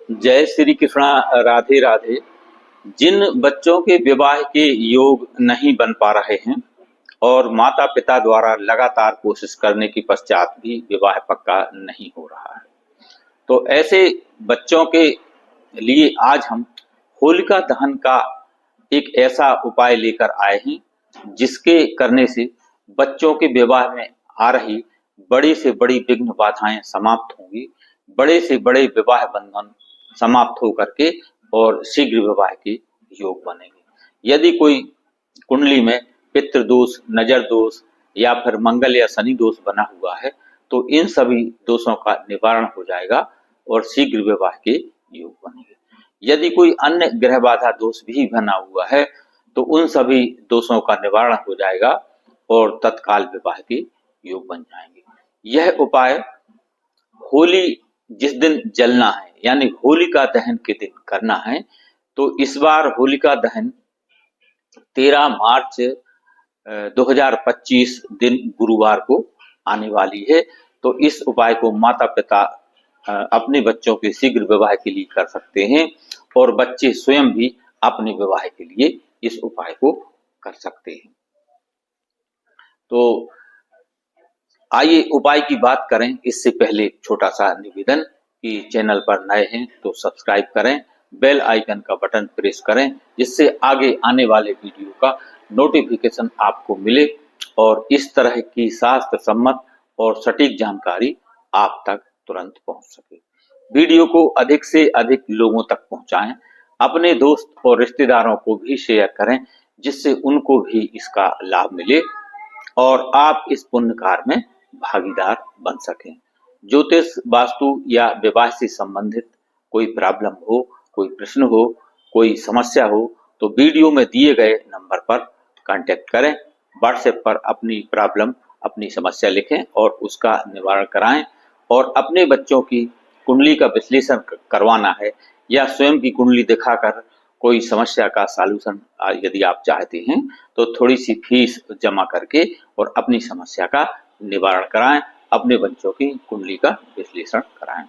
जय श्री कृष्णा। राधे राधे। जिन बच्चों के विवाह के योग नहीं बन पा रहे हैं और माता पिता द्वारा लगातार कोशिश करने के पश्चात भी विवाह पक्का नहीं हो रहा है, तो ऐसे बच्चों के लिए आज हम होलिका दहन का एक ऐसा उपाय लेकर आए हैं जिसके करने से बच्चों के विवाह में आ रही बड़ी से बड़ी विघ्न बाधाएं समाप्त होंगी, बड़े से बड़े विवाह बंधन समाप्त होकर के और शीघ्र विवाह के योग बनेंगे। यदि कोई कुंडली में पितृ दोष, नजर दोष या फिर मंगल या शनि दोष बना हुआ है तो इन सभी दोषों का निवारण हो जाएगा और शीघ्र विवाह के योग बनेंगे। यदि कोई अन्य ग्रह बाधा दोष भी बना हुआ है तो उन सभी दोषों का निवारण हो जाएगा और तत्काल विवाह के योग बन जाएंगे। यह उपाय होली जिस दिन जलना है यानी होलिका दहन के दिन करना है, तो इस बार होलिका दहन 13 मार्च 2025 दिन गुरुवार को आने वाली है। तो इस उपाय को माता पिता अपने बच्चों के शीघ्र विवाह के लिए कर सकते हैं और बच्चे स्वयं भी अपने विवाह के लिए इस उपाय को कर सकते हैं। तो आइए उपाय की बात करें। इससे पहले छोटा सा निवेदन कि चैनल पर नए हैं तो सब्सक्राइब करें, बेल आइकन का बटन प्रेस करें जिससे आगे आने वाले वीडियो का नोटिफिकेशन आपको मिले और इस तरह की शास्त्र सम्मत और सटीक जानकारी आप तक तुरंत पहुंच सके। वीडियो को अधिक से अधिक लोगों तक पहुंचाएं, अपने दोस्त और रिश्तेदारों को भी शेयर करें जिससे उनको भी इसका लाभ मिले और आप इस पुण्य कार्य में भागीदार बन सकें। ज्योतिष, वास्तु या विवाह से संबंधित कोई प्रॉब्लम हो, कोई प्रश्न हो, कोई समस्या हो तो वीडियो में दिए गए नंबर पर कांटेक्ट करें। व्हाट्सएप पर अपनी प्रॉब्लम, अपनी समस्या लिखें और उसका निवारण कराएं। और अपने बच्चों की कुंडली का विश्लेषण करवाना है या स्वयं की कुंडली दिखाकर कोई समस्या का सॉल्यूशन यदि आप चाहते हैं तो थोड़ी सी फीस जमा करके और अपनी समस्या का निवारण कराएं, अपने बच्चों की कुंडली का विश्लेषण कराएं।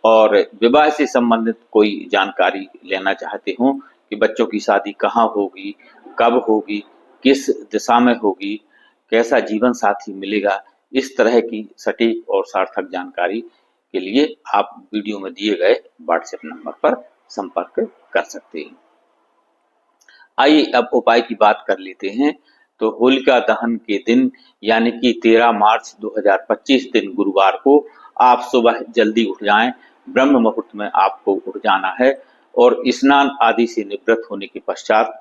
और विवाह से संबंधित कोई जानकारी लेना चाहते हो कि बच्चों की शादी कहाँ होगी, कब होगी, किस दिशा में होगी, कैसा जीवन साथी मिलेगा, इस तरह की सटीक और सार्थक जानकारी के लिए आप वीडियो में दिए गए व्हाट्सएप नंबर पर संपर्क कर सकते हैं। आइए अब उपाय की बात कर लेते हैं। तो होलिका दहन के दिन यानी कि 13 मार्च 2025 दिन गुरुवार को आप सुबह जल्दी उठ जाएं। ब्रह्म मुहूर्त में आपको उठ जाना है और स्नान आदि से निवृत्त होने के पश्चात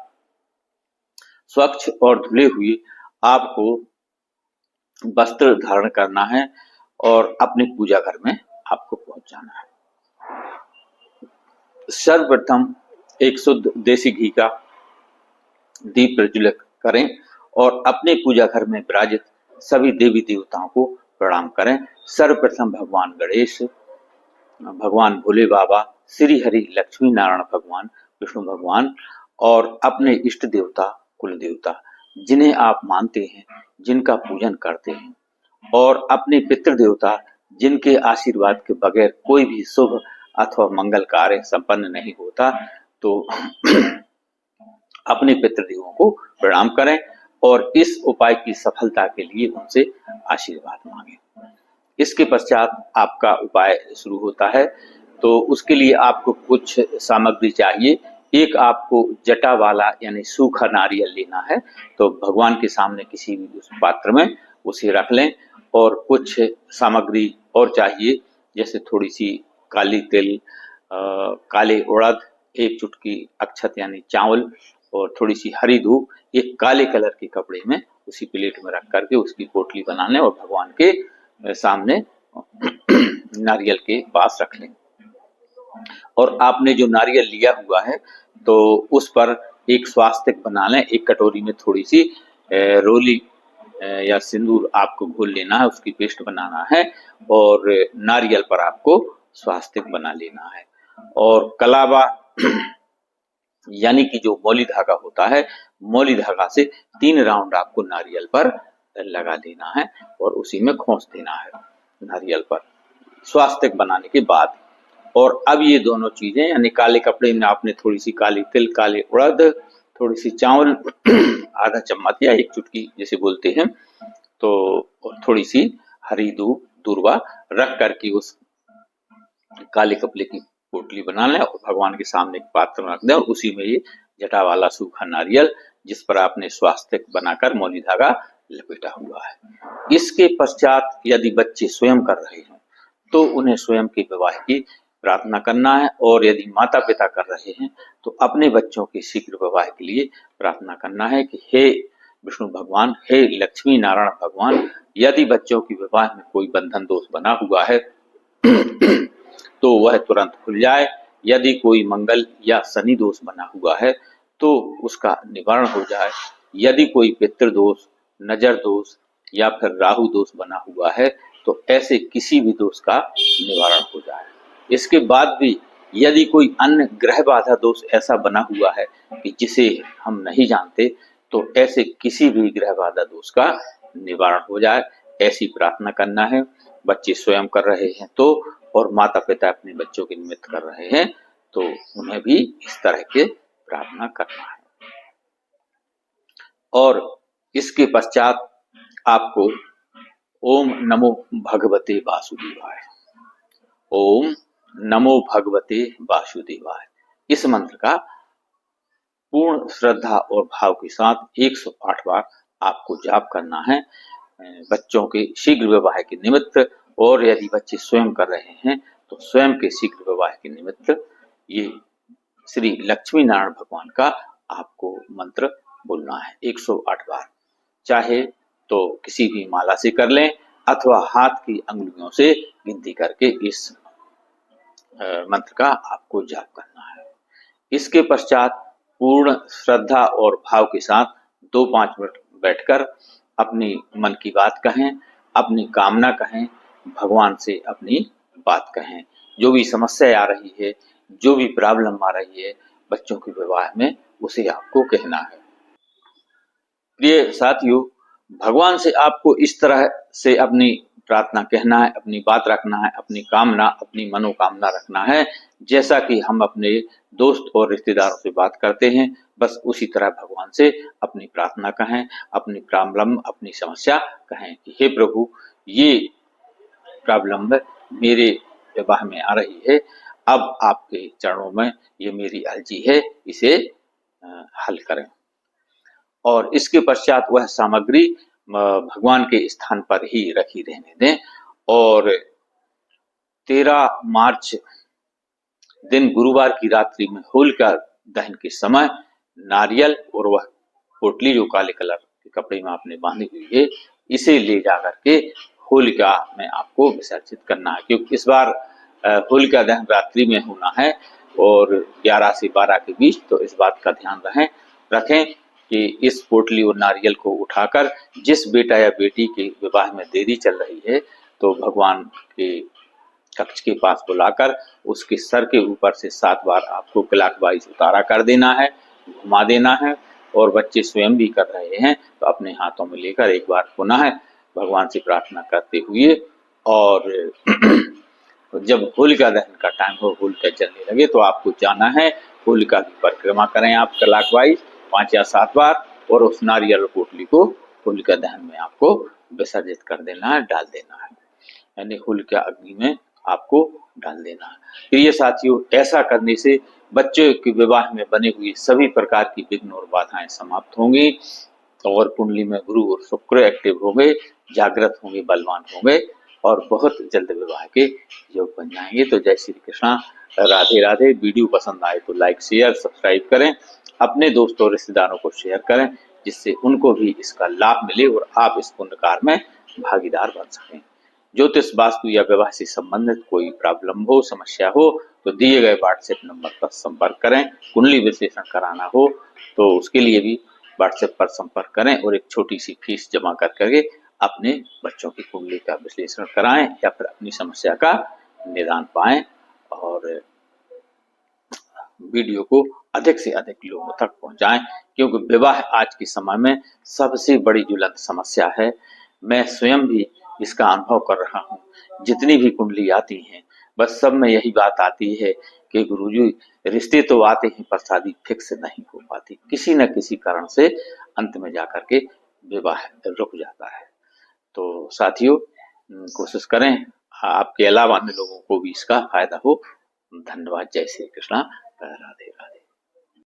स्वच्छ और धुले हुए आपको वस्त्र धारण करना है और अपने पूजा घर में आपको पहुंच जाना है। सर्वप्रथम एक शुद्ध देसी घी का दीप प्रज्वलित करें और अपने पूजा घर में विराजित सभी देवी देवताओं को प्रणाम करें। सर्वप्रथम भगवान गणेश, भगवान भोले बाबा, श्री हरि लक्ष्मी नारायण भगवान, विष्णु भगवान और अपने इष्ट देवता, कुल देवता जिन्हें आप मानते हैं, जिनका पूजन करते हैं और अपने पितृ देवता जिनके आशीर्वाद के बगैर कोई भी शुभ अथवा मंगल कार्य संपन्न नहीं होता, तो अपने पितृदेवों को प्रणाम करें और इस उपाय की सफलता के लिए उनसे आशीर्वाद मांगें। इसके पश्चात आपका उपाय शुरू होता है। तो उसके लिए आपको कुछ सामग्री चाहिए। एक आपको जटा वाला यानी सूखा नारियल लेना है, तो भगवान के सामने किसी भी उस पात्र में उसे रख लें। और कुछ सामग्री और चाहिए जैसे थोड़ी सी काली तिल, काले उड़द, एक चुटकी अक्षत यानी चावल और थोड़ी सी हरी धूप एक काले कलर के कपड़े में उसी प्लेट में रख करके उसकी पोटली बना लें और भगवान के सामने नारियल के पास रख लें। और आपने जो नारियल लिया हुआ है तो उस पर एक स्वास्तिक बना लें। एक कटोरी में थोड़ी सी रोली या सिंदूर आपको घोल लेना है, उसकी पेस्ट बनाना है और नारियल पर आपको स्वास्तिक बना लेना है। और कलावा यानी कि जो मौली धागा होता है, मौली धागा से 3 राउंड आपको नारियल पर लगा देना है और उसी में खोस देना है नारियल पर। स्वास्तिक बनाने के बाद और अब ये दोनों चीजें यानी काले कपड़े में आपने थोड़ी सी काली तिल, काले उड़द, थोड़ी सी चावल, आधा चम्मच या एक चुटकी जैसे बोलते हैं, तो और थोड़ी सी हरी दूर्वा रख करके उस काले कपड़े की पोटली बना लें और भगवान के सामने एक पात्र में रख दें और उसी में ये जटा वाला सूखा नारियल जिस पर आपने स्वास्तिक बनाकर मौली धागा लपेटा हुआ है। इसके पश्चात यदि बच्चे स्वयं कर रहे हैं तो उन्हें स्वयं के विवाह की प्रार्थना करना है, और यदि माता पिता कर रहे हैं तो अपने बच्चों के शीघ्र विवाह के लिए प्रार्थना करना है कि हे विष्णु भगवान, हे लक्ष्मी नारायण भगवान, यदि बच्चों के विवाह में कोई बंधन दोष बना हुआ है तो वह तुरंत खुल जाए। यदि कोई मंगल या शनि दोष बना हुआ है तो उसका निवारण हो जाए। यदि कोई पितृदोष, नजर दोष या फिर राहु दोष बना हुआ है तो ऐसे किसी भी दोष का निवारण हो जाए। इसके बाद भी यदि कोई अन्य ग्रह बाधा दोष ऐसा बना हुआ है कि जिसे हम नहीं जानते तो ऐसे किसी भी ग्रह बाधा दोष का निवारण हो जाए, ऐसी प्रार्थना करना है। बच्चे स्वयं कर रहे हैं तो, और माता पिता अपने बच्चों के निमित्त कर रहे हैं तो उन्हें भी इस तरह के प्रार्थना करना है। और इसके पश्चात आपको ओम नमो भगवते वासुदेवाय, ओम नमो भगवते वासुदेवाय, इस मंत्र का पूर्ण श्रद्धा और भाव के साथ 108 बार आपको जाप करना है बच्चों के शीघ्र विवाह के निमित्त। और यदि बच्चे स्वयं कर रहे हैं तो स्वयं के शीघ्र विवाह के निमित्त ये श्री लक्ष्मी नारायण भगवान का आपको मंत्र बोलना है 108 बार। चाहे तो किसी भी माला से कर लें अथवा हाथ की अंगुलियों से गिनती करके इस मंत्र का आपको जाप करना है। इसके पश्चात पूर्ण श्रद्धा और भाव के साथ 2-5 मिनट बैठकर अपनी मन की बात कहें, अपनी कामना कहें, भगवान से अपनी बात कहें। जो भी समस्या आ रही है, जो भी प्रॉब्लम आ रही है बच्चों के विवाह में, उसे आपको कहना है। प्रिय साथियों, भगवान से आपको इस तरह से अपनी प्रार्थना कहना है, अपनी बात रखना है, अपनी कामना, अपनी मनोकामना रखना है जैसा कि हम अपने दोस्त और रिश्तेदारों से बात करते हैं। बस उसी तरह भगवान से अपनी प्रार्थना कहें, अपनी प्रॉब्लम, अपनी समस्या कहें कि हे प्रभु, ये प्रॉब्लम मेरे विवाह में आ रही है, अब आपके चरणों में ये मेरी अर्जी है, इसे हल करें। और इसके पश्चात वह सामग्री भगवान के स्थान पर ही रखी रहने दें। और 13 मार्च दिन गुरुवार की रात्रि में होलिका दहन के समय नारियल और वह पोटली जो काले कलर के कपड़े में आपने बांधी हुई है, इसे ले जाकर के होलिका में आपको विसर्जित करना है। क्योंकि इस बार होलिका दहन रात्रि में होना है और 11 से 12 के बीच, तो इस बात का ध्यान रखें कि इस पोटली और नारियल को उठाकर जिस बेटा या बेटी के विवाह में देरी चल रही है तो भगवान के कक्ष के पास बुलाकर उसके सर के ऊपर से 7 बार आपको क्लॉकवाइज उतारा कर देना है, घुमा देना है। और बच्चे स्वयं भी कर रहे हैं तो अपने हाथों में लेकर एक बार पुनः भगवान से प्रार्थना करते हुए, और जब होलिका दहन का टाइम हो, होलिका जलने लगे, तो आपको जाना है होलिका की परिक्रमा करें आप क्लॉकवाइज 5 या 7 बार, और उस नारियल पोटली को होलिका दहन में आपको विसर्जित कर देना है, डाल देना है, यानी होलिका अग्नि में आपको डाल देना है। प्रिय साथियों, ऐसा करने से बच्चों के विवाह में बने हुए सभी प्रकार की विघ्न और बाधाएं समाप्त होंगी और कुंडली में गुरु और शुक्र एक्टिव होंगे, जागृत होंगे, बलवान होंगे और बहुत जल्द विवाह के योग बन जाएंगे। तो जय श्री कृष्णा, राधे राधे। वीडियो पसंद आए तो लाइक, शेयर, सब्सक्राइब करें, अपने दोस्तों और रिश्तेदारों को शेयर करें जिससे उनको भी इसका लाभ मिले और आप इस पुण्य कार्य में भागीदार बन सकें। ज्योतिष, वास्तु या विवाह से संबंधित कोई प्रॉब्लम हो, समस्या हो तो दिए गए व्हाट्सएप नंबर पर संपर्क करें। कुंडली विश्लेषण कराना हो तो उसके लिए भी व्हाट्सएप पर संपर्क करें और एक छोटी सी फीस जमा करके अपने बच्चों की कुंडली का विश्लेषण कराएं या फिर अपनी समस्या का निदान पाएं। और वीडियो को अधिक से अधिक लोगों तक पहुंचाएं, क्योंकि विवाह आज के समय में सबसे बड़ी ज्वलंत समस्या है। मैं स्वयं भी इसका अनुभव कर रहा हूँ। जितनी भी कुंडली आती हैं बस सब में यही बात आती है कि गुरुजी रिश्ते तो आते हैं पर शादी फिक्स नहीं हो पाती, किसी न किसी कारण से अंत में जाकर के विवाह रुक जाता है। तो साथियों कोशिश करें आपके अलावा अन्य लोगों को भी इसका फायदा हो। धन्यवाद। जय श्री कृष्णा। राधे राधे।